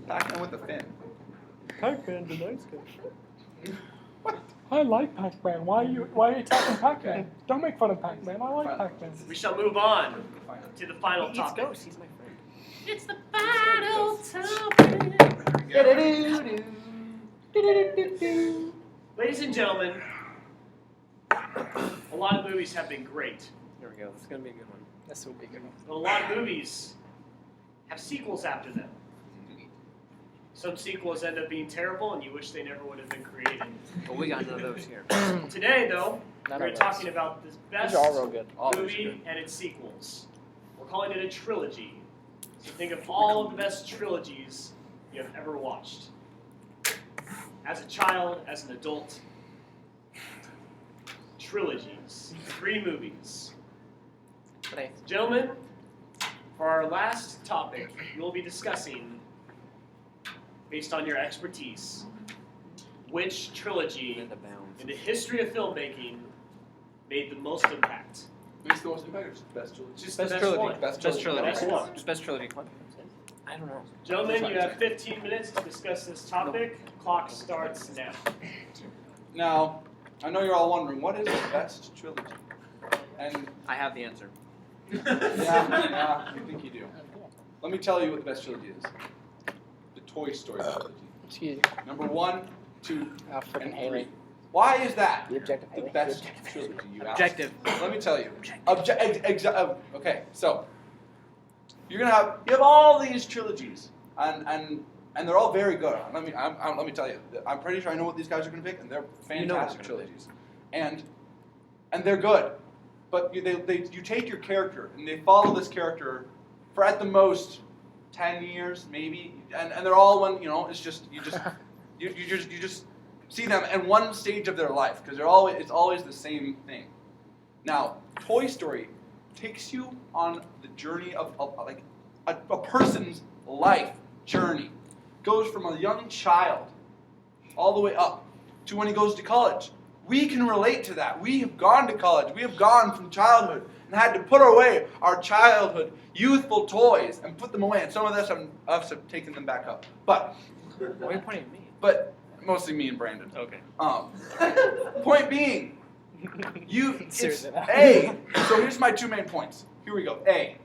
Pac-Man with a fin. Pac-Man's a nice guy. What? I like Pac-Man. Why are you talking Pac-Man? Okay. Don't make fun of Pac-Man. I like Pac-Man. We shall move on to the final He eats topic. ghosts. He's my friend. It's the final topic. Ladies and gentlemen, a lot of movies have been great. There we go. This is gonna be a good one. This will be a good one. But a lot of movies have sequels after them. Some sequels end up being terrible, and you wish they never would have been created. Well, we got none of those here. Today, though, None we're of those. talking about the best These are all real good. movie and its sequels. We're calling it a trilogy. So think of all of the best trilogies you have ever watched. As a child, as an adult. Trilogies. 3 movies. Gentlemen, for our last topic, we will be discussing, based on your expertise, which trilogy in the history of filmmaking made the most impact. Who's the most impact? Best trilogy. Just Best the best trilogy. one. Best Best trilogy. Best one. Just best trilogy. I don't know. Gentlemen, you have 15 minutes to discuss this topic. Clock starts now. Now, I know you're all wondering, what is the best trilogy? And I have the answer. yeah, I think you do. Let me tell you what the best trilogy is. The Toy Story trilogy. Excuse me. Number 1, 2, Freaking and Haley. 3. Why is that The objective the Haley. best trilogy, you ask? Objective. Let me tell you. Okay, so you have all these trilogies, and they're all very good. Let me tell you. I'm pretty sure I know what these guys are going to pick, and they're fantastic trilogies, and they're good. But you take your character and they follow this character for at the most 10 years, maybe, and they're all one. It's just you just see them in one stage of their life because it's always the same thing. Now, Toy Story takes you on the journey of like a person's life journey. Goes from a young child all the way up to when he goes to college. We can relate to that. We have gone to college. We have gone from childhood and had to put away our childhood youthful toys and put them away. And some of us have taken them back up. But Why are you pointing at me? But mostly me and Brandon. Okay. Point being, Seriously, now. A. So here's my 2 main points. Here we go. A.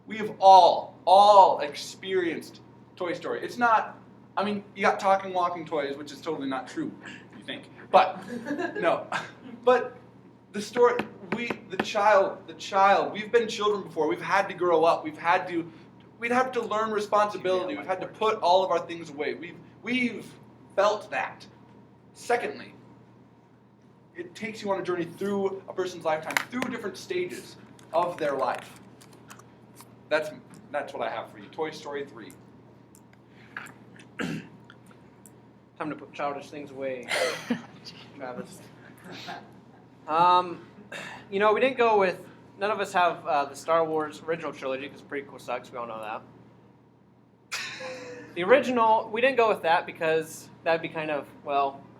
We have all experienced Toy Story. It's not. I mean, you got talking, walking toys, which is totally not true. You think, but no. But the story. The child. We've been children before. We've had to grow up. We'd have to learn responsibility. We've had to put all of our things away. We've felt that. Secondly, it takes you on a journey through a person's lifetime, through different stages of their life. That's what I have for you. Toy Story 3. Time to put childish things away, Travis. We didn't go with. None of us have the Star Wars original trilogy because prequel sucks. We all know that. The original, we didn't go with that because that'd be kind of,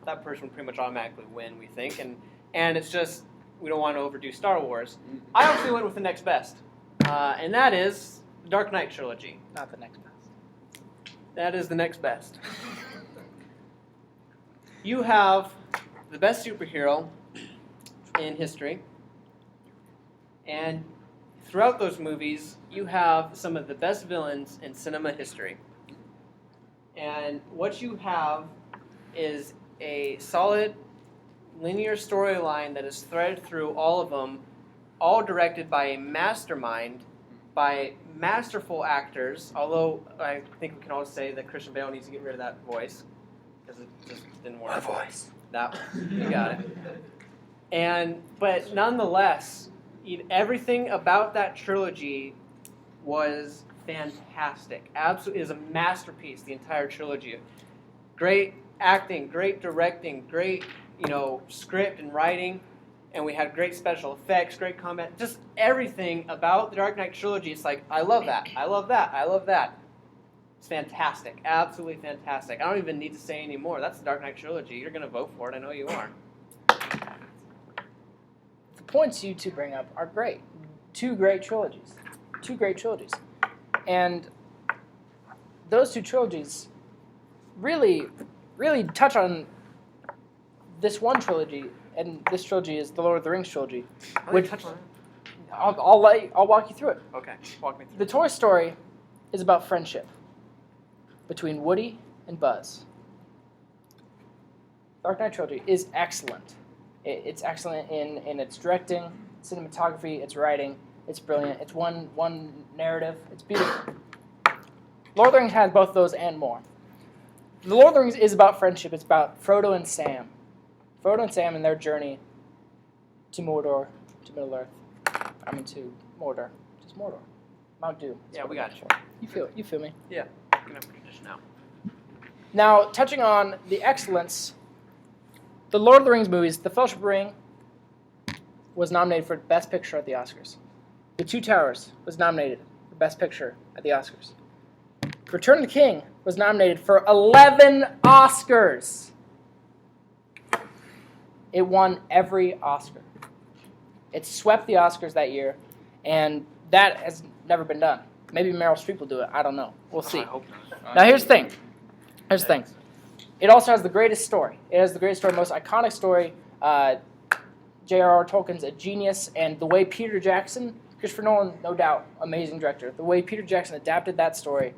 that person would pretty much automatically win, we think, and it's just we don't want to overdo Star Wars. I actually went with the next best, and that is the Dark Knight trilogy. Not the next best. That is the next best. You have the best superhero in history, and throughout those movies, you have some of the best villains in cinema history. And what you have is a solid linear storyline that is threaded through all of them, all directed by a mastermind, by masterful actors, although I think we can all say that Christian Bale needs to get rid of that voice, because it just didn't work. My voice. That, you got it. But nonetheless, everything about that trilogy was fantastic. Absolutely, is a masterpiece, the entire trilogy. Great acting, great directing, great, script and writing, and we had great special effects, great combat, just everything about the Dark Knight trilogy. It's like, I love that, I love that, I love that. It's fantastic, absolutely fantastic. I don't even need to say any more. That's the Dark Knight trilogy. You're going to vote for it, I know you are. The points you two bring up are great. 2 great trilogies. 2 great trilogies. And those 2 trilogies really, really touch on this one trilogy, and this trilogy is the Lord of the Rings trilogy. Which touch on it. I'll walk you through it. Okay, walk me through. The Toy Story is about friendship between Woody and Buzz. Dark Knight trilogy is excellent. It's excellent in its directing, cinematography, its writing. It's brilliant. It's one narrative. It's beautiful. Lord of the Rings has both those and more. The Lord of the Rings is about friendship. It's about Frodo and Sam. Frodo and Sam and their journey to Mordor, to Middle-earth. To Mordor. Just Mordor. Mount Doom. Yeah, we got you. You feel me? Yeah. Gonna have tradition now. Now, touching on the excellence, the Lord of the Rings movies, The Fellowship of the Ring was nominated for Best Picture at the Oscars. The Two Towers was nominated for Best Picture at the Oscars. Return of the King was nominated for 11 Oscars. It won every Oscar. It swept the Oscars that year, and that has never been done. Maybe Meryl Streep will do it. I don't know. We'll see. I hope not. Now, here's the thing. It also has the greatest story. It has the greatest story, most iconic story. J.R.R. Tolkien's a genius, and the way Peter Jackson, Christopher Nolan, no doubt, amazing director. The way Peter Jackson adapted that story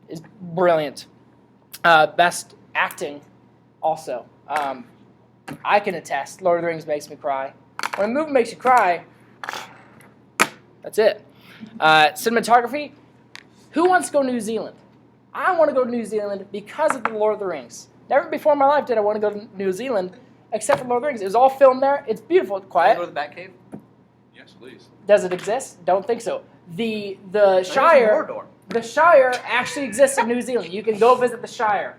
is brilliant. Best acting, also. I can attest, Lord of the Rings makes me cry. When a movie makes you cry, that's it. Cinematography, who wants to go to New Zealand? I want to go to New Zealand because of the Lord of the Rings. Never before in my life did I want to go to New Zealand, except for Lord of the Rings. It was all filmed there. It's beautiful. It's quiet. Can I go to the Batcave? Yes, please. Does it exist? Don't think so. The Shire. Mordor. The Shire actually exists in New Zealand. You can go visit the Shire.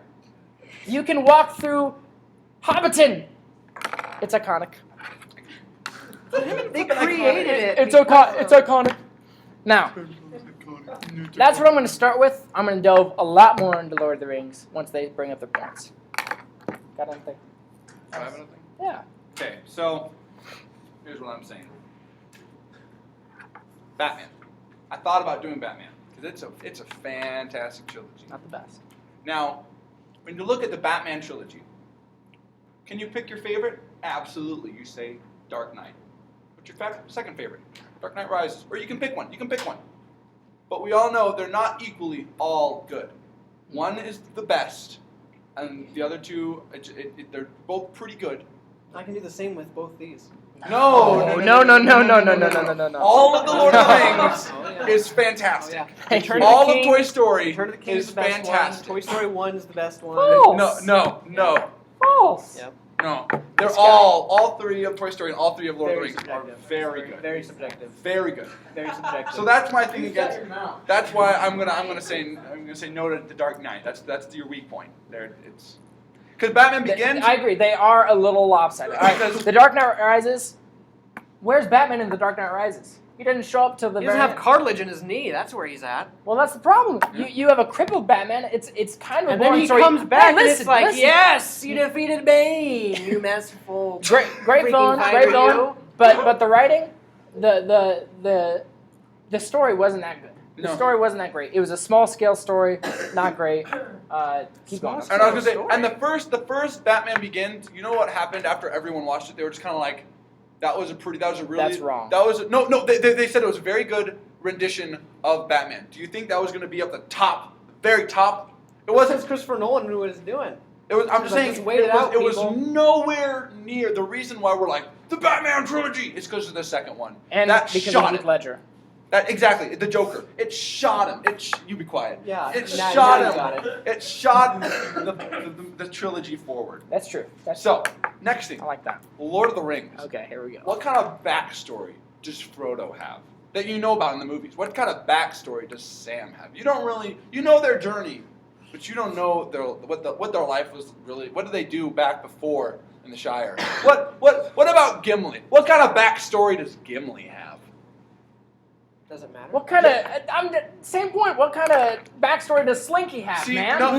You can walk through Hobbiton. It's iconic. They created it. It's iconic. Now, that's what I'm going to start with. I'm going to delve a lot more into Lord of the Rings once they bring up their points. Got anything? I have anything? Yeah. Okay, so here's what I'm saying. Batman. I thought about doing Batman because it's a fantastic trilogy. Not the best. Now, when you look at the Batman trilogy, can you pick your favorite? Absolutely. You say Dark Knight. What's your second favorite? Dark Knight Rises. Or you can pick one. But we all know they're not equally all good. One is the best, and the other two, they're both pretty good. I can do the same with both these. No. All of the Lord of the Rings Oh, yeah. is fantastic. Return of the All of King- Toy Story Return of the King is the best fantastic. one. Toy Story 1 is the best one. False. No. False. Yep. No. They're This guy. all three of Toy Story and all three of Lord of the Very Rings are subjective. very good. Very subjective. Very good. Very subjective. So that's my thing against. That's why I'm gonna say no to the Dark Knight. That's your weak point. There, it's because Batman Begins. I agree. They are a little lopsided. All right. The Dark Knight Rises. Where's Batman in The Dark Knight Rises? He doesn't show up till the He very doesn't have end. cartilage in his knee. That's where he's at. Well, that's the problem. You have a crippled Batman. It's kind of a And then boring he story. comes back Hey, and listen, it's like, listen. yes, you defeated Bane, you masterful. Great freaking villain, fighter, great villain. you. But the writing, the story wasn't that good. The No. story wasn't that great. It was a small scale story, not great. Keep going. And I was gonna say, and the first Batman Begins. You know what happened after everyone watched it? They were just kind of like, that was a really. That's wrong. That was no. They said it was a very good rendition of Batman. Do you think that was going to be up the top, very top? It wasn't. Because Christopher Nolan knew what he was doing. It was. I'm just Like, saying. just wait it out, it was people. nowhere near. The reason why we're like the Batman trilogy is because of the second one. And that because shot of Heath it. Ledger. That exactly the Joker. It shot him. You be quiet. Yeah, It now shot you him. got it. It shot the trilogy forward. That's true. So next thing, I like that. Lord of the Rings. Okay, here we go. What kind of backstory does Frodo have that you know about in the movies? What kind of backstory does Sam have? You don't really, you know their journey, but you don't know what their life was really. What did they do back before in the Shire? What about Gimli? What kind of backstory does Gimli have? Doesn't matter. What kind of? Same point. What kind of backstory does Slinky have, See, man? no.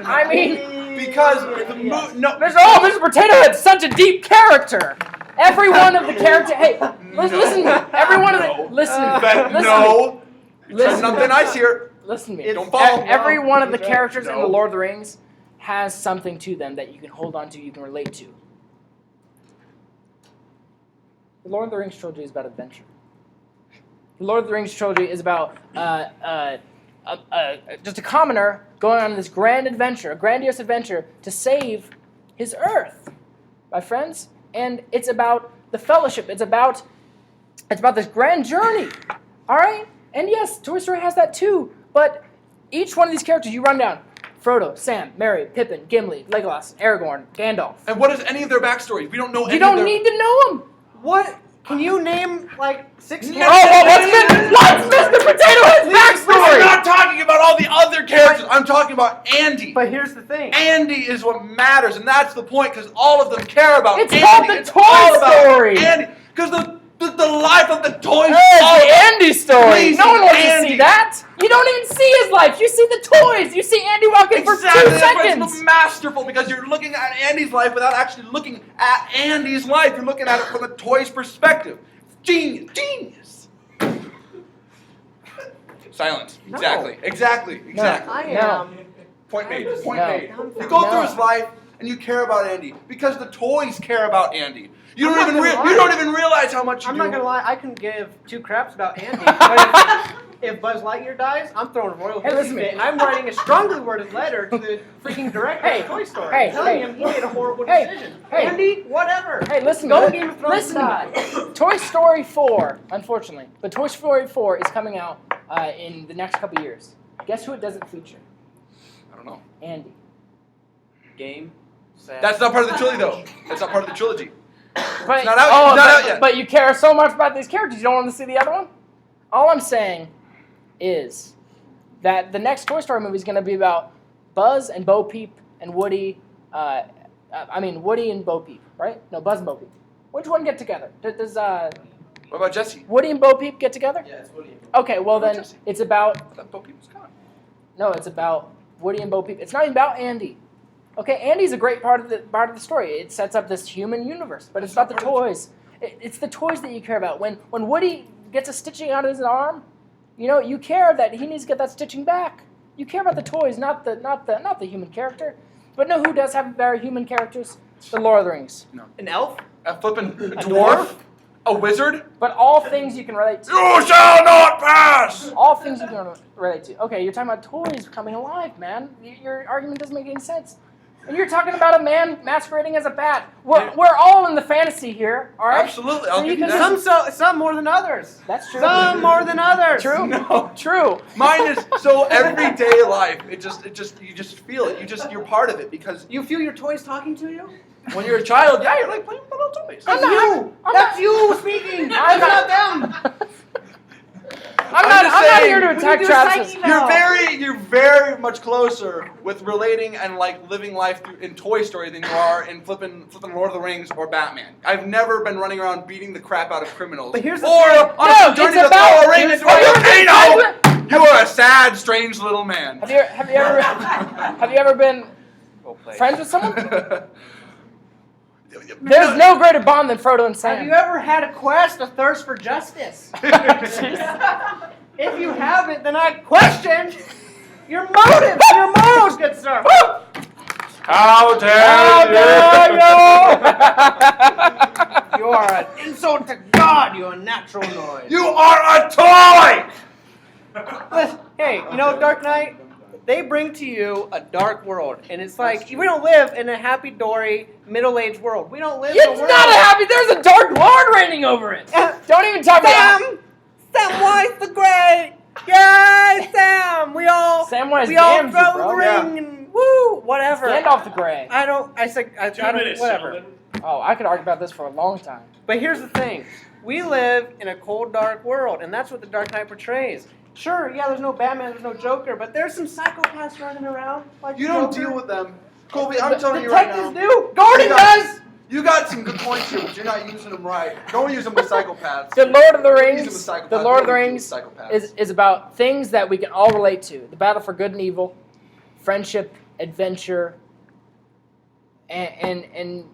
I mean, because the no. Mr. Potato Head's such a deep character. Every one of the characters. Hey, listen to me. Every one of the. Listen. No. Listen. Something nice here. Listen to me. Don't follow. Every one of the No. characters in No. the Lord of the Rings has something to them that you can hold on to, you can relate to. The Lord of the Rings trilogy is about adventure. The Lord of the Rings trilogy is about just a commoner going on this grand adventure, a grandiose adventure to save his Earth, my friends. And it's about the fellowship. It's about this grand journey. All right? And yes, Toy Story has that too. But each one of these characters you run down, Frodo, Sam, Merry, Pippin, Gimli, Legolas, Aragorn, Gandalf. And what is any of their backstories? We don't know any You don't of their... need to know them. What? Can you name like 6 No. characters? What's Mr. Potato Head's I'm backstory? not talking about all the other characters. I'm talking about Andy. But here's the thing. Andy is what matters, and that's the point, because all of them care about It's Andy. called the It's Toy all about Story. Andy, because the life of the toys. Hey, the Andy story. Please, No one wants to Andy. see that. You don't even see his life. You see the toys. You see Andy walking Exactly, for 2 that's why seconds. it's masterful, because you're looking at Andy's life without actually looking at Andy's life. You're looking at it from a toy's perspective. Genius. Silence. No. Exactly. I am. Point made. I'm just Point No. made. dumbfounded. You go No. through his life and you care about Andy because the toys care about Andy. You I'm don't not even gonna lie. you don't even realize how much you I'm do. not gonna lie, I can give 2 craps about Andy. But if Buzz Lightyear dies, I'm throwing a royal Hey, listen to me. fit, and I'm writing a strongly worded letter to the freaking director Hey, of Toy Story, hey, telling hey. him he made a horrible Hey, decision. hey. Andy, whatever. Hey, listen. Go li- Game of Thrones listen. side. Toy Story 4, unfortunately, but Toy Story 4 is coming out in the next couple years. Guess who it doesn't feature? I don't know. Andy. Game. Set. That's not part of the trilogy, though. That's not part of the trilogy. But, not out- oh, it's not but, out yet. but you care so much about these characters, you don't want to see the other one? All I'm saying is that the next Toy Story movie is going to be about Buzz and Bo Peep and Woody. Woody and Bo Peep, right? No, Buzz and Bo Peep. Which one get together? Does What about Jesse? Woody and Bo Peep get together? Yeah, it's Woody. Okay, well What about then Jesse? it's about I thought Bo Peep was gone. no, it's about Woody and Bo Peep. It's not even about Andy. Okay, Andy's a great part of the story. It sets up this human universe, but it's about the toys. It's the toys that you care about. When Woody gets a stitching out of his arm, you care that he needs to get that stitching back. You care about the toys, not the human character. But know who does have very human characters? The Lord of the Rings. An elf? A flippin' dwarf? A wizard? But all things you can relate to. You shall not pass! All things you can relate to. Okay, you're talking about toys coming alive, man. Your argument doesn't make any sense. And you're talking about a man masquerading as a bat. We're all in the fantasy here, all right? Absolutely, I'll So you give you can that. Some more than others. That's true. Some more than others. True. No. True. Mine is so everyday life. You just feel it. You're part of it because You feel your toys talking to you? when you're a child, yeah, you're like playing with little toys. I'm That's not- you. I'm That's not- you speaking. I'm That's not them. I'm just not saying, here to we attack need to do a Travis. psyche now. You're very much closer with relating and like living life in Toy Story than you are in flipping Lord of the Rings or Batman. I've never been running around beating the crap out of criminals. But here's the or thing. on No, a journey it's to about- throw a ring into Have you a ever been volcano. friends You are a sad, strange little man. Have you ever been friends with someone? There's no greater bond than Frodo and Sam. Have you ever had a quest, a thirst for justice? If you haven't, then I question your motives, your morals, good sir. How dare You are an insult to God, you unnatural noise. You are a toy! Listen, hey, Dark Knight? They bring to you a dark world, and it's like we don't live in a happy, dory, middle-aged world. We don't live in a It's world. not a happy. There's a dark lord reigning over it. Don't even talk about. Samwise the Great. Yay, Sam! We all Samwise throw Gamgee, the bro. ring and woo, whatever. Gandalf the Grey. I don't. I said. I 2 don't. minutes, Whatever. gentlemen. Oh, I could argue about this for a long time. But here's the thing: we live in a cold, dark world, and that's what the Dark Knight portrays. Sure, yeah, there's no Batman, there's no Joker, but there's some psychopaths running around. Like You don't Joker. deal with them. Colby, I'm telling you right now. Detectives do. Gordon You got- does. You got some good points here, but you're not using them right. Don't use them with psychopaths. The Lord of the Don't use them Rings. with psychopaths. The Lord of the Don't use Rings them with psychopaths. is about things that we can all relate to. The battle for good and evil, friendship, adventure, and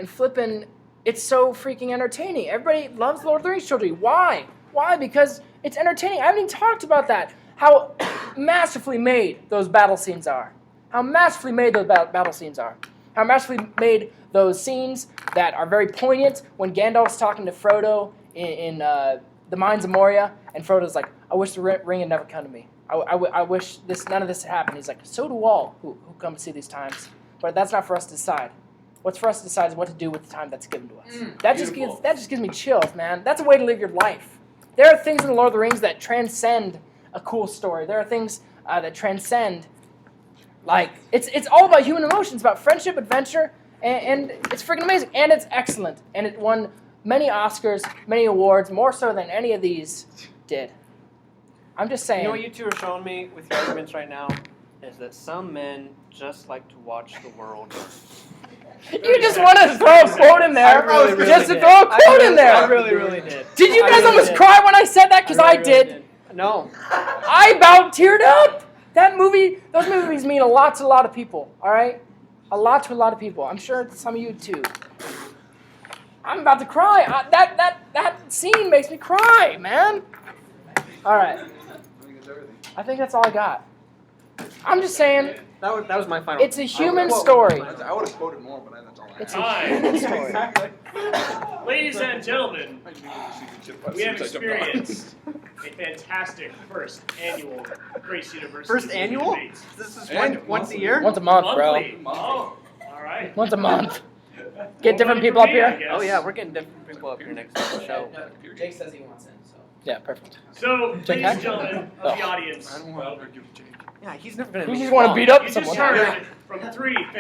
flipping. It's so freaking entertaining. Everybody loves Lord of the Rings trilogy. Why? Why? Because it's entertaining. I haven't even talked about that. how masterfully made those battle scenes are. How masterfully made those battle scenes are. How masterfully made those scenes that are very poignant when Gandalf's talking to Frodo in the Mines of Moria, and Frodo's like, I wish the ring had never come to me. I wish none of this had happened. He's like, so do all who come to see these times. But that's not for us to decide. What's for us to decide is what to do with the time that's given to us. That just gives me chills, man. That's a way to live your life. There are things in the Lord of the Rings that transcend a cool story. There are things that transcend, like, it's all about human emotions, it's about friendship, adventure, and it's freaking amazing. And it's excellent. And it won many Oscars, many awards, more so than any of these did. I'm just saying. You know what you two are showing me with your arguments right now is that some men just like to watch the world. You just want to throw a quote in there. I really just to did. throw a quote in there. I really did. Did you guys really almost did. cry when I said that? Because I really did. No. I about teared up. Those movies mean a lot to a lot of people, all right? A lot to a lot of people. I'm sure some of you too. I'm about to cry. That scene makes me cry, man. All right. I think that's all I got. I'm just saying, That was my final. it's a human story. I would have quoted more, but that's all I It's have. a human story. Ladies and gentlemen, we have Since I jumped on. experienced a fantastic first annual Grace University First annual? Debates. This is And once a year? Once a month, bro. Monthly. Oh, all right. Once a month. Well, Get different money people for up me, I here. guess. Oh yeah, we're getting different people up here next show. Jake says he wants in, so. Yeah, perfect. So, ladies Jake and gentlemen of the audience, Yeah, he's never gonna. You make just it want to long. beat up you just someone. heard from three fantastic